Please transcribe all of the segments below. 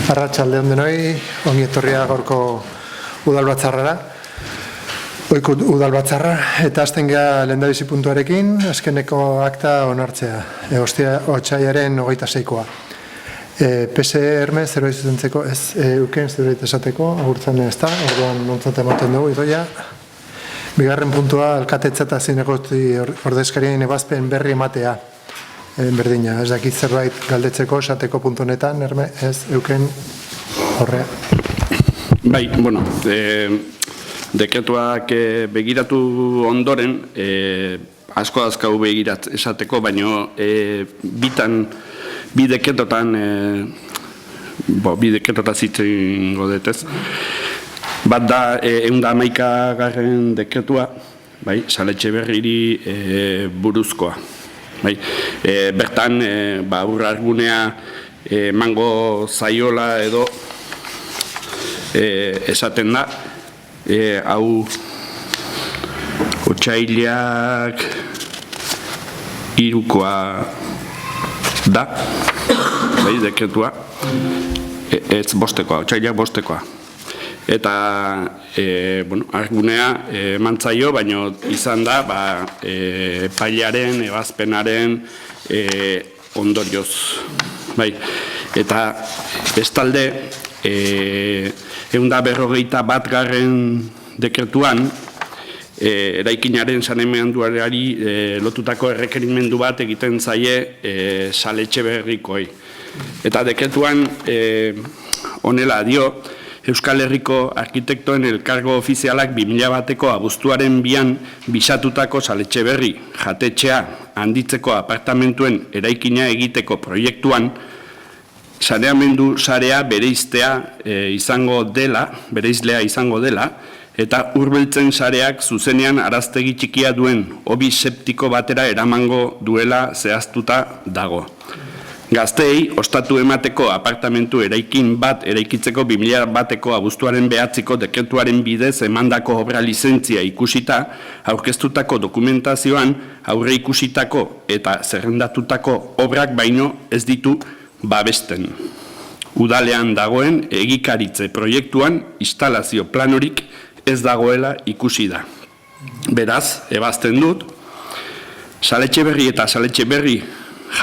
Arratsaldeon denoi, ongi etorria gaurko udalbatzarrara. Ohiko udalbatzarra eta hasten gea lehendabizi puntuarekin, azkeneko akta onartzea. Otsailaren 26koa. PCR zerbait zuzentzeko, ez euken zerbait esateko, agurtzen ez da, orduan nontzat ematen dugu, idoia. Bigarren puntua, alkatetza eta zinegoti ordezkarien ebazpen berri ematea. Berdina, ez dakit zerbait galdetzeko, esateko puntu honetan, ez euken horrea. Bai, bueno, dekretuak begiratu ondoren, asko azkau begirat esateko, baino bi dekretotan zitzen godetez. Bat da, 111. dekretua, bai, Saletxeberriri buruzkoa. Bai, bertan, urrargunea emango zaiola edo esaten da, hau otsailak 3koa da, bai, dekretua, ez 5koa, otsailak 5koa. Eta, argunea mantzaio, baino izan da, epailaren, ebazpenaren ondorioz. Bai, eta bestalde, 151. dekretuan, eraikinaren saneamenduari lotutako errekerimendu bat egiten zaie Saletxeberrikoei. Eta dekretuan honela dio, Euskal Herriko Arkitektoen Elkargo Ofizialak 2001ko abuztuaren 2an bisatutako Saletxeberri jatetxea handitzeko apartamentuen eraikina egiteko proiektuan saneamendu sarea bereizlea izango dela eta Urbeltzen sareak zuzenean araztegi txikia duen hobi septiko batera eramango duela zehaztuta dago. Gazteei, ostatu emateko apartamentu eraikin bat eraikitzeko 2001ko abuztuaren 9ko dekretuaren bidez emandako obra lizentzia ikusita, aurkeztutako dokumentazioan aurre ikusitako eta zerrendatutako obrak baino ez ditu babesten. Udalean dagoen egikaritze proiektuan instalazio planorik ez dagoela ikusi da. Beraz, ebazten dut, Saletxeberri eta Saletxeberri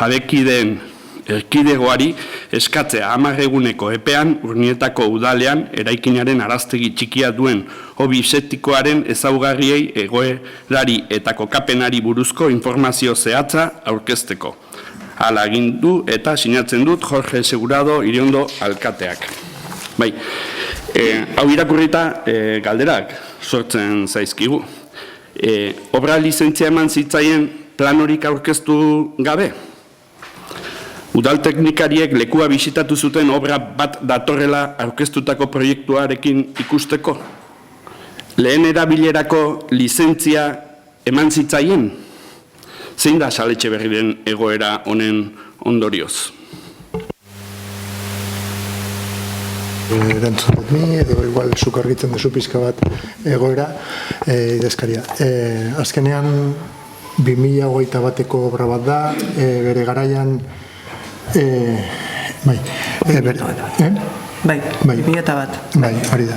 jabekideen erkidegoari eskatzea 10 eguneko epean Urnietako udalean eraikinaren araztegi txikia duen hobi septikoaren ezaugarriei egoerari eta kokapenari buruzko informazio zehatza aurkezteko. Hala egin du eta sinatzen dut Jorge Segurado Iriondo alkateak. Bai, hau irakurrita galderak sortzen zaizkigu. Obra lizentzia eman zitzaien planorik aurkeztu gabe? Udal teknikariek lekua bisitatu zuten obra bat datorrela aurkeztutako proiektuarekin ikusteko? Lehen erabilerako lizentzia eman zitzaien? Zein da Saletxeberriren egoera honen ondorioz? Erantzunet ni, edo igual zuk argitzen duzu pizka bat egoera idazkaria. Azkenean 2021ko obra bat da, bere garaian bai, 2001. Bai, hori da.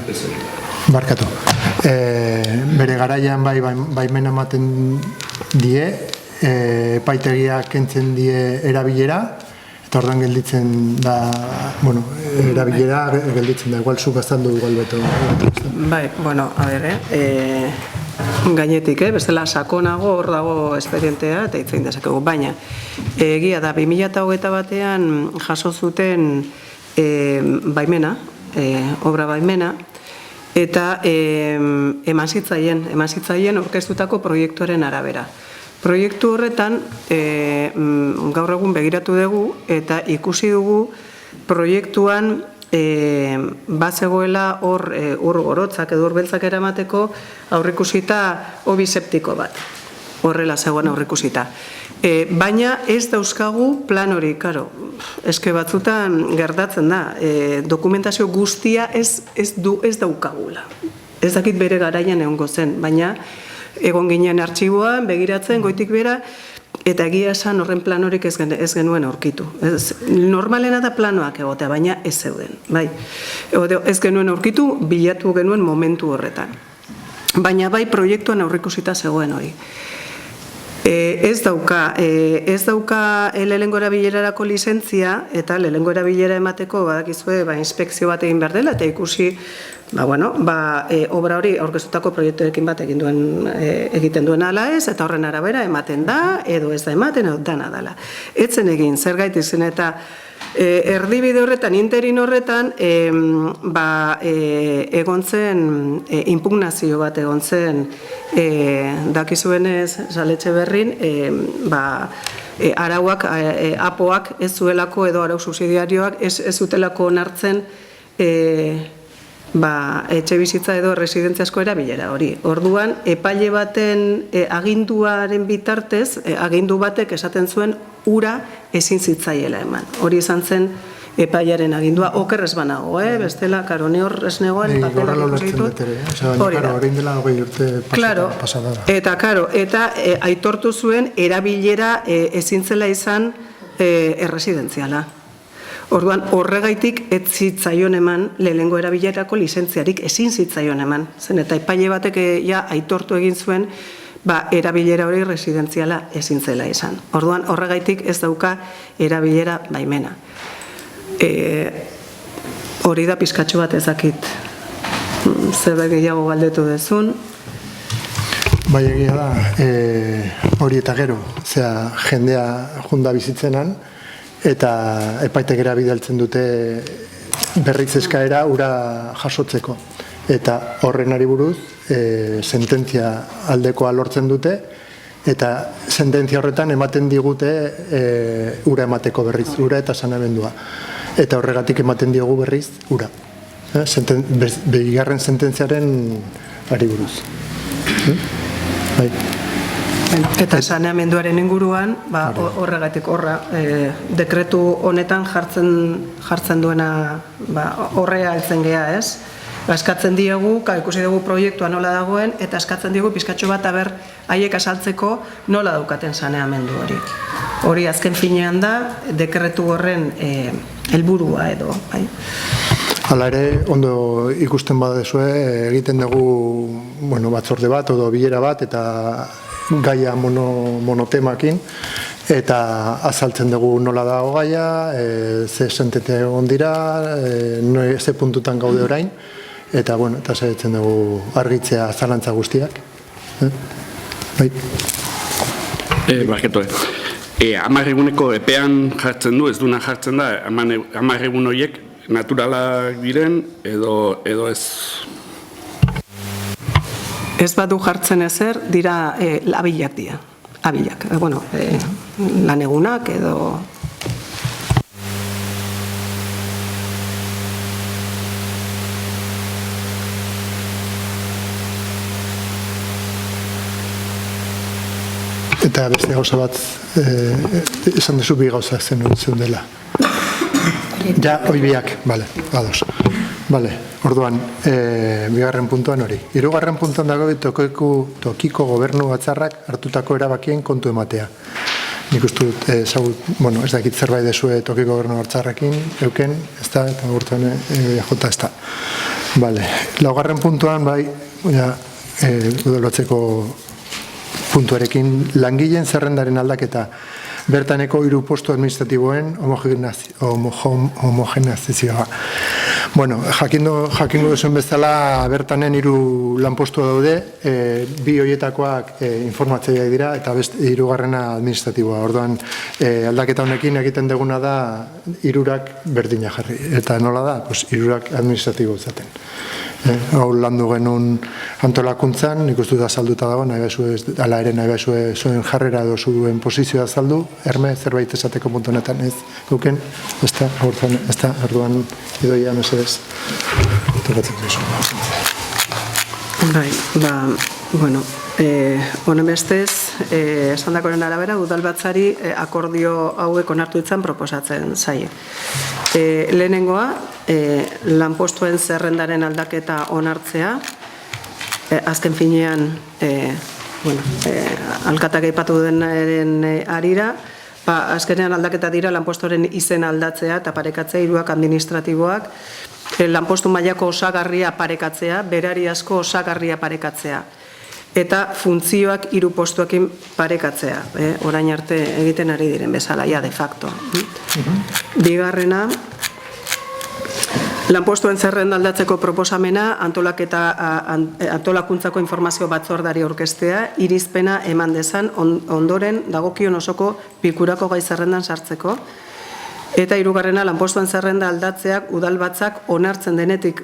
Barkatu. Bere garaian baimen ematen die, epaitegia kentzen die erabilera, eta ordan gelditzen da, erabilera gelditzen da, igual zuk azaldu igual beto. Bai, a ber, gainetik, bestela sakonago hor dago esperientea eta hitzein dezakegu, baina egia da 2021an jaso zuten baimena, obra baimena, eta eman zitzaien aurkeztutako proiektuaren arabera. Proiektu horretan gaur egun begiratu dugu eta ikusi dugu proiektuan bazegoela hor gorotzak edo urbeltzak eramateko aurrikusita hobi septiko bat. Horrela zegoen aurrikusita. Baina ez dauzkagu plan hori, karo, eske batzutan gertatzen da, dokumentazio guztia ez daukagula. Ez dakit bere garaian egongo zen, baina egon ginen artxiboan, begiratzen, goitik bera, Eta egia esan horren planorik ez genuen aurkitu. Normalena da planoak egotea, baina ez zeuden. Bai. Ez genuen aurkitu, bilatu genuen momentu horretan. Baina bai proiektuan aurreikusita zegoen hori. Ez dauka lehenengo erabilerarako lizentzia, eta lehenengo erabilera emateko badakizue inspekzio bat egin behar dela, eta ikusi obra hori aurkeztutako proiektuekin bat egiten duen ala ez, eta horren arabera ematen da, edo ez da ematen, edo dana dela. Etzen egin, zergatik zen eta erdibide horretan, interin horretan, egon zen, impugnazio bat egon zen, dakizuenez, Saletxe Berrin, arauak, apoak ez zuelako edo arau subsidiarioak ez zutelako onartzen etxe bizitza edo residentziasko erabilera hori. Orduan, epaile baten aginduaren bitartez, agindu batek esaten zuen ura ezin zitzaiela eman. Hori izan zen epailearen agindua, okerrez banago, bestela, karo, ne hor ez negoen papelak ikusitut. Hori da. Horrein dela 20 urte pasada. Eta aitortu zuen erabilera ezin zela izan erresidentziala. Orduan, horregaitik ez zitzaion eman lehenengo erabilerako lizentziarik ezin zitzaion eman. Zen eta epaile batek aitortu egin zuen erabilera hori residentziala ezin zela izan. Orduan, horregaitik ez dauka erabilera baimena. Hori da pizkatxo bat ezakit zerbait gehiago galdetu dezun. Bai, egia da, hori eta gero, jendea junda bizitzenan, eta epaitekera bidaltzen dute berriz eskaera ura jasotzeko. Eta horren ari buruz, sententzia aldekoa lortzen dute, eta sententzia horretan ematen digute ura emateko berriz, ura eta saneamendua. Eta horregatik ematen diogu berriz ura. Bigarren sententziaren ari buruz. Bai. Eta saneamenduaren inguruan, horregatik dekretu honetan jartzen duena horrea heltzen gea, ez? Eskatzen diegu, ikusi dugu proiektua nola dagoen, eta eskatzen diegu pizkatxo bat haiek asaltzeko nola daukaten saneamendu hori. Hori azken finean da, dekretu horren helburua edo. Hala ere, ondo ikusten badezue, egiten dugu batzorde bat, edo bilera bat, eta gaia monotemakin, eta azaltzen dugu nola dago gaia, ze sententzia egon dira, ze puntutan gaude orain, eta saiatzen dugu argitzea zalantza guztiak. Bai. Barketo, 10 eguneko epean jartzen du, ez duna jartzen da, 10 egun horiek naturalak diren edo ez? Ez badu jartzen ezer, dira abilak dira. Abilak, lan egunak edo... Eta beste gauza bat, esan dezu bi gauza zen dela. Ja, hoi biak, bale, ados. Bale, orduan, bigarren puntuan hori. Hirugarren puntuan dago tokiko gobernu batzarrak hartutako erabakien kontu ematea. Nik uste dut, ez dakit zerbait dezue tokiko gobernu batzarrakin, euken, ez da, eta gurtuan jota ez da. Bale, laugarren puntuan, bai, udalbatzeko puntuarekin, langileen zerrendaren aldaketa, bertaneko 3 postu administratiboen homogenazioa. Jakingo duzuen bezala, bertanen 3 lanpostu daude, 2 horietakoak informatzaileak dira, eta 3garrena administratiboa. Orduan, aldaketa honekin egiten duguna da 3ak berdina jarri. Eta nola da? 3ak administratibo zaten. Hau landu genuen antolakuntzan, nik uste dut azalduta dago, ala ere nahi behar zuen jarrera edo zuen posizioa azaldu, erme zerbait esateko puntu honetan ez duken, ez da, orduan idoia mesedez. Tokatzen duzu. Honen bestez, esan dakoren arabera, udalbatzari akordio hauek onartu ditzan proposatzen zaie. Lehenengoa, lanpostuen zerrendaren aldaketa onartzea, azken finean bueno, alkatak aipatu denaren arira, azkenean aldaketa dira lanpostoren izen aldatzea eta parekatzea, hiruak administratiboak, lanpostu mailako osagarria parekatzea, berariazko osagarria parekatzea, eta funtzioak 3 postuekin parekatzea, orain arte egiten ari diren bezala, ja de facto. Bigarrena, lanpostuen zerrenda aldatzeko proposamena antolakuntzako informazio batzordari aurkeztea, irizpena eman dezan ondoren dagokion osoko bilkurako gai zerrendan sartzeko. Eta 3. lanpostuen zerrenda aldatzeak udalbatzak onartzen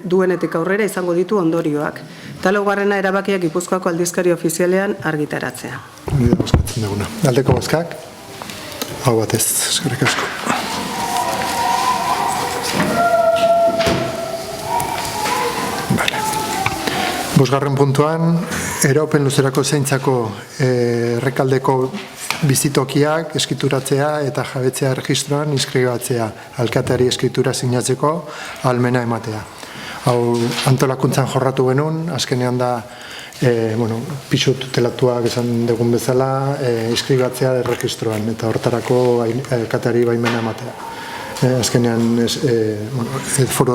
duenetik aurrera izango ditu ondorioak. Eta 4. erabakiak Gipuzkoako aldizkari ofizialean argitaratzea. Hori da bozkatzen duguna. Aldeko bozkak, hau batez, eskerrik asko. Bosgarren puntuan, eraupen luzerako zeintzako errekaldeko bizitokiak eskrituratzea eta jabetzea erregistroan inskribatzea, alkateari eskritura sinatzeko ahalmena ematea. Hau antolakuntzan jorratu genuen, azkenean da pisu tutelatuak esan dugun bezala inskribatzea erregistroan eta hortarako alkateari baimena ematea. Azkenean foru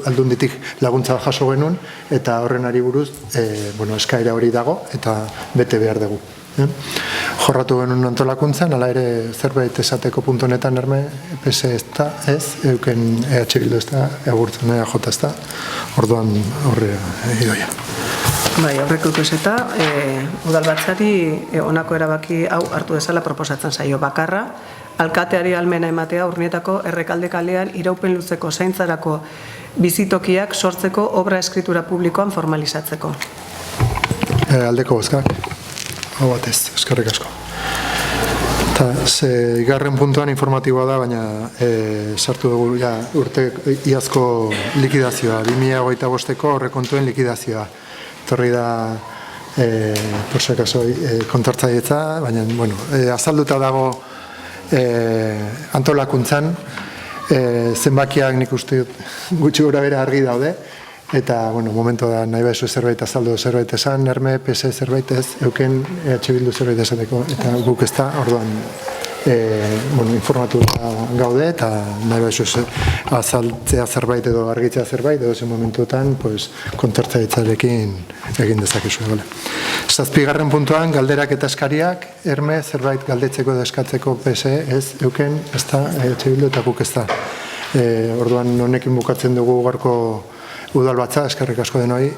aldunditik laguntza jaso genuen eta horren ari buruz eskaera hori dago eta bete behar dugu. Jorratu genuen antolakuntzan, hala ere zerbait esateko puntu honetan Erme, PS ez da, euken EH Bildu ez da, agurtzen EJ ez da, orduan horrela idoia. Bai, aurreko ikuseta, udalbatzari honako erabaki hau hartu dezala proposatzen zaio bakarra, alkateari ahalmena ematea Urnietako errekalde kalean iraupen luzeko zaintzarako bizitokiak sortzeko obra eskritura publikoan formalizatzeko. Aldeko bozkak, hau batez, eskerrik asko. Garren puntuan informatiboa da, baina sartu dugu urte iazko likidazioa, 2025ko aurrekontuen likidazioa. Torri da, por si acaso, kontortzaietza, baina, azalduta dago antolakuntzan, zenbakiak nik uste gutxi gora bera argi daude, eta, momentu da nahi baizu zerbait azaldu zerbait esan, Erme, PS zerbait ez, euken EH Bildu zerbait esateko, eta guk ez da, orduan, informatu gaude, eta nahi baizu azaltzea zerbait edo argitzea zerbait, edo zen momentuetan, kontortzaitzarekin egin dezakezu. 7. puntuan, galderak eta eskariak, Erme, zerbait galdetzeko edo eskatzeko PS ez, euken, ez da, EH Bildu eta guk ez da. Orduan, honekin bukatzen dugu gaurko udalbatza, eskerrik asko denoi,